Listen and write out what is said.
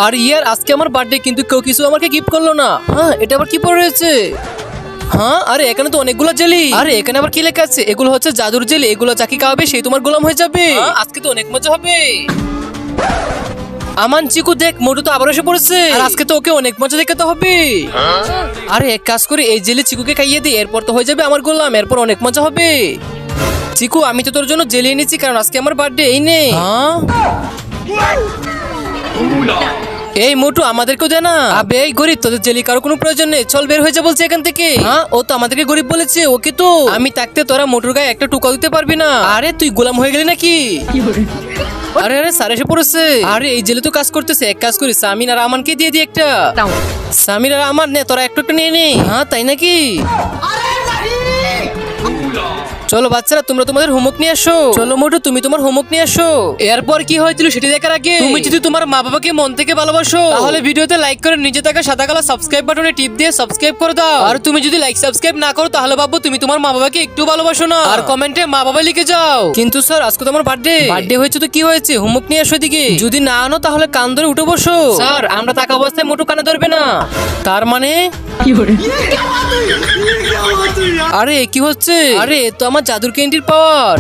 আর ইয়ার আজকে আমার বার্থডে কিন্তু কেউ কিছু আমাকে গিফট করলো না। হ্যাঁ, এটা আবার কি পড়ে রয়েছে? হ্যাঁ, আরে এখানে তো অনেকগুলো জেলি। আরে এখানে আবার কি লেখা আছে? এগুলো হচ্ছে জাদুর জেলি, এগুলো যাকে খাওয়াবে সেই তোমার গোলাম হয়ে যাবে। আজকে তো অনেক মজা হবে। আমান, চিকু দেখ, মোটু তো আবার এসে পড়েছে। আর আজকে তো ওকে অনেক মজা দেখাতে হবে। আরে এক কাজ করে এই জেলি চিকুকে খাইয়ে দিই, এরপর তো হয়ে যাবে আমার গোলাম, এরপর অনেক মজা হবে। চিকু, আমি তো তোর জন্য জেলি এনেছি কারণ আজকে আমার বার্থডে। এই নে। এই মোটু, আমাদেরকেও দে না। আবে এই গরিব, তোদের জেলি কারো কোনো প্রয়োজন নেই, চল বের হয়ে যা বলছে এখান থেকে। হ্যাঁ, ও তো আমাদেরকে গরিব বলেছে, ওকে তো আমি থাকতে তোরা মোটুর গায়ে একটা টুকা দিতে পারবি না। আরে তুই গোলাম হয়ে গেলি নাকি? আরে আরে স্যার এসে পড়েছে। আরে এই জেলে তো কাজ করতেছে, এক কাজ করি সামিন আর আমানকে দিয়ে দিই একটা। সামিন আর আমার নে, তোরা একটু একটু নিয়ে নে। হ্যাঁ তাই নাকি? চলো বাচ্চারা, তোমরা তোমাদের হোমওয়ার্ক নিয়ে আসো। চলো মোটু, তুমি তোমার হোমওয়ার্ক নিয়ে আসো। এরপর কি হয়েছিল সেটি দেখার আগে তুমি যদি তোমার মা বাবাকে মন থেকে ভালোবাসো তাহলে ভিডিওতে লাইক করে নিচে থাকা সাদা কালো সাবস্ক্রাইব বাটনে টিপ দিয়ে সাবস্ক্রাইব করে দাও। আর তুমি যদি লাইক সাবস্ক্রাইব না করো তাহলে ভাববো তুমি তোমার মা বাবাকে একটু ভালোবাসো না। আর কমেন্টে মা বাবা লিখে যাও। কিন্তু স্যার আজকে তো আমার বার্থডে হয়েছে, তো কি হয়েছে? হোমওয়ার্ক নিয়ে আসো এদিকে। যদি না আনো তাহলে কান ধরে উঠে বসো। স্যার আমরা থাকা অবস্থায় মোটু কানে ধরবে না। তার মানে আরে কি হচ্ছে? আরে এ তো আমার জাদুর ক্যান্ডির পাওয়ার।